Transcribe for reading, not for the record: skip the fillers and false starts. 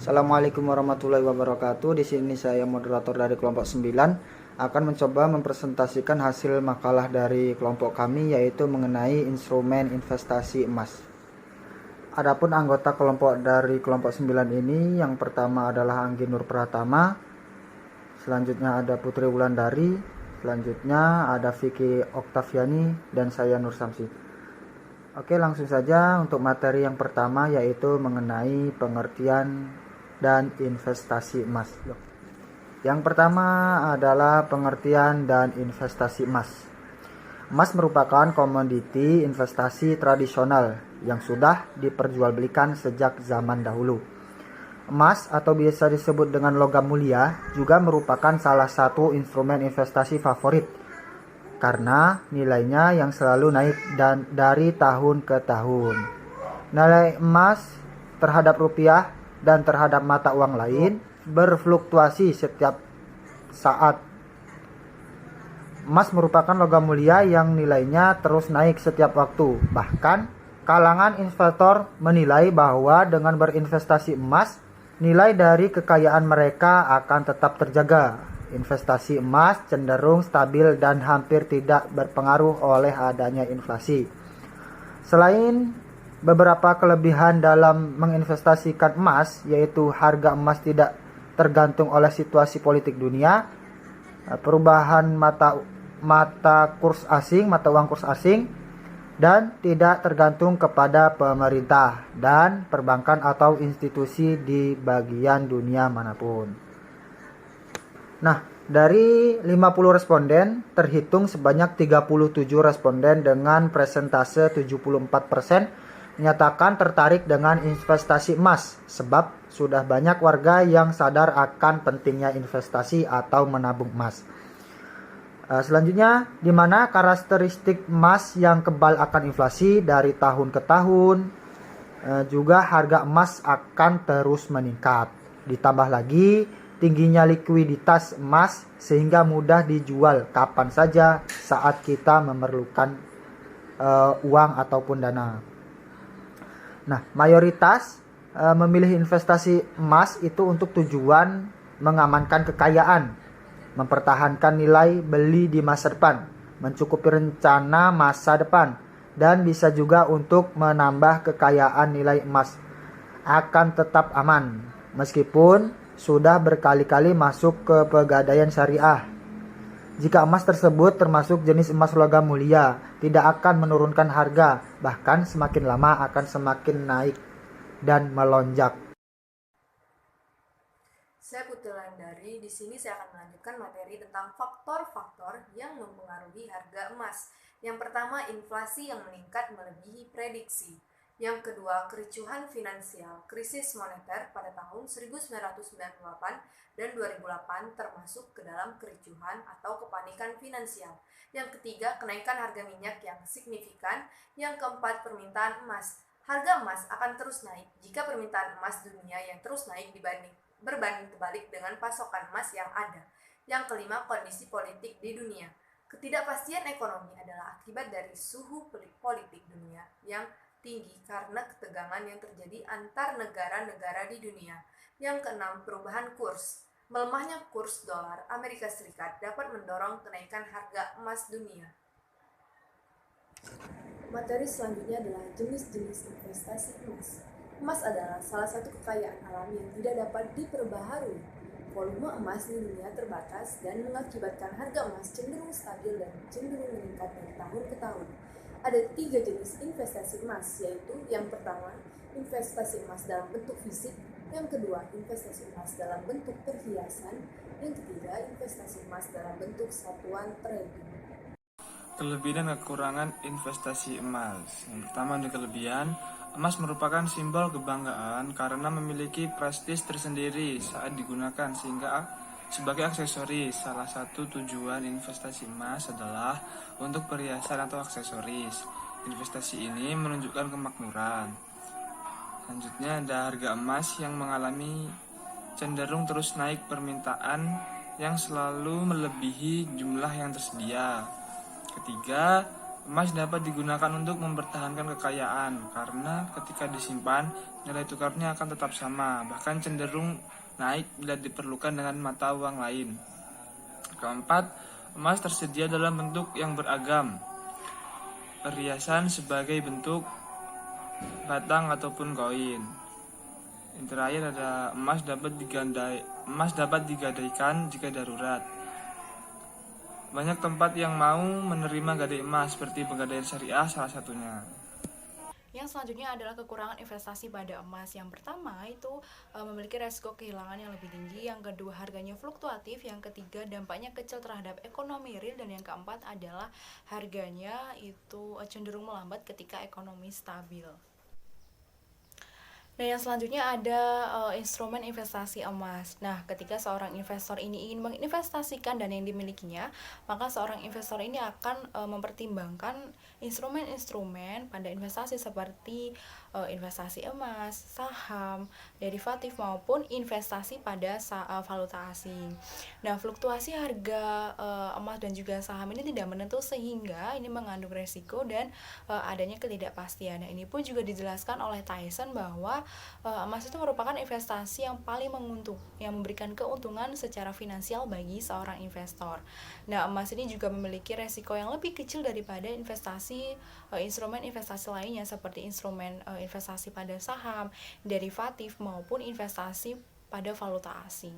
Assalamualaikum warahmatullahi wabarakatuh. Di sini saya moderator dari kelompok 9 akan mencoba mempresentasikan hasil makalah dari kelompok kami, yaitu mengenai instrumen investasi emas. Adapun anggota kelompok dari kelompok 9 ini, yang pertama adalah Anggi Nur Pratama, selanjutnya ada Putri Wulandari, selanjutnya ada Vicky Oktaviani, dan saya Nur Samsi. Oke, langsung saja untuk materi yang pertama, yaitu mengenai pengertian dan investasi emas. Yang pertama adalah pengertian dan investasi emas. Emas merupakan komoditi investasi tradisional yang sudah diperjualbelikan sejak zaman dahulu. Emas atau biasa disebut dengan logam mulia juga merupakan salah satu instrumen investasi favorit karena nilainya yang selalu naik dan dari tahun ke tahun. Nilai emas terhadap rupiah dan terhadap mata uang lain berfluktuasi setiap saat. Emas merupakan logam mulia yang nilainya terus naik setiap waktu. Bahkan kalangan investor menilai bahwa dengan berinvestasi emas, nilai dari kekayaan mereka akan tetap terjaga. Investasi emas cenderung stabil dan hampir tidak berpengaruh oleh adanya inflasi. Selain beberapa kelebihan dalam menginvestasikan emas, yaitu harga emas tidak tergantung oleh situasi politik dunia, perubahan mata uang kurs asing, dan tidak tergantung kepada pemerintah dan perbankan atau institusi di bagian dunia manapun. Nah, dari 50 responden terhitung sebanyak 37 responden dengan persentase 74% menyatakan tertarik dengan investasi emas, sebab sudah banyak warga yang sadar akan pentingnya investasi atau menabung emas. Selanjutnya, di mana karakteristik emas yang kebal akan inflasi dari tahun ke tahun, juga harga emas akan terus meningkat. Ditambah lagi tingginya likuiditas emas sehingga mudah dijual kapan saja saat kita memerlukan uang ataupun dana. Nah, mayoritas memilih investasi emas itu untuk tujuan mengamankan kekayaan, mempertahankan nilai beli di masa depan, mencukupi rencana masa depan, dan bisa juga untuk menambah kekayaan nilai emas akan tetap aman meskipun sudah berkali-kali masuk ke pegadaian syariah. Jika emas tersebut termasuk jenis emas logam mulia, tidak akan menurunkan harga, bahkan semakin lama akan semakin naik dan melonjak. Saya Putri Wulandari. Di sini saya akan melanjutkan materi tentang faktor-faktor yang mempengaruhi harga emas. Yang pertama, inflasi yang meningkat melebihi prediksi. Yang kedua, kericuhan finansial, krisis moneter pada tahun 1998 dan 2008 termasuk ke dalam kericuhan atau kepanikan finansial. Yang ketiga, kenaikan harga minyak yang signifikan. Yang keempat, permintaan emas. Harga emas akan terus naik jika permintaan emas dunia yang terus naik berbanding terbalik dengan pasokan emas yang ada. Yang kelima, kondisi politik di dunia. Ketidakpastian ekonomi adalah akibat dari suhu politik dunia yang tinggi karena ketegangan yang terjadi antar negara-negara di dunia. Yang keenam, perubahan kurs. Melemahnya kurs dolar Amerika Serikat dapat mendorong kenaikan harga emas dunia. Materi selanjutnya adalah jenis-jenis investasi emas. Emas adalah salah satu kekayaan alam yang tidak dapat diperbaharui. Volume emas di dunia terbatas dan mengakibatkan harga emas cenderung stabil dan cenderung meningkat dari tahun ke tahun. Ada 3 jenis investasi emas, yaitu yang pertama, investasi emas dalam bentuk fisik, yang kedua, investasi emas dalam bentuk perhiasan, yang ketiga, investasi emas dalam bentuk satuan trading. Kelebihan dan kekurangan investasi emas. Yang pertama, untuk kelebihan, emas merupakan simbol kebanggaan karena memiliki prestis tersendiri saat digunakan sehingga sebagai aksesoris. Salah satu tujuan investasi emas adalah untuk perhiasan atau aksesoris. Investasi ini menunjukkan kemakmuran. Selanjutnya ada harga emas yang mengalami cenderung terus naik permintaan yang selalu melebihi jumlah yang tersedia. Ketiga, Emas dapat digunakan untuk mempertahankan kekayaan karena ketika disimpan, nilai tukarnya akan tetap sama, bahkan cenderung naik bila diperlukan dengan mata uang lain. Keempat, emas tersedia dalam bentuk yang beragam. Perhiasan sebagai bentuk batang ataupun koin. Yang terakhir ada emas dapat digadaikan jika darurat. Banyak tempat yang mau menerima gadai emas seperti Pegadaian Syariah salah satunya. Yang selanjutnya adalah kekurangan investasi pada emas. Yang pertama itu memiliki resiko kehilangan yang lebih tinggi. Yang kedua, harganya fluktuatif. Yang ketiga, dampaknya kecil terhadap ekonomi real. Dan yang keempat adalah harganya itu cenderung melambat ketika ekonomi stabil. Nah, yang selanjutnya ada instrumen investasi emas. Nah, ketika seorang investor ini ingin menginvestasikan dana yang dimilikinya, maka seorang investor ini akan mempertimbangkan instrumen-instrumen pada investasi seperti investasi emas, saham, derivatif maupun investasi pada valuta asing. Nah, fluktuasi harga emas dan juga saham ini tidak menentu sehingga ini mengandung resiko dan adanya ketidakpastian. Nah, ini pun juga dijelaskan oleh Tyson bahwa emas itu merupakan investasi yang paling menguntung, yang memberikan keuntungan secara finansial bagi seorang investor. Nah, emas ini juga memiliki resiko yang lebih kecil daripada instrumen investasi lainnya seperti instrumen investasi pada saham, derivatif maupun investasi pada valuta asing.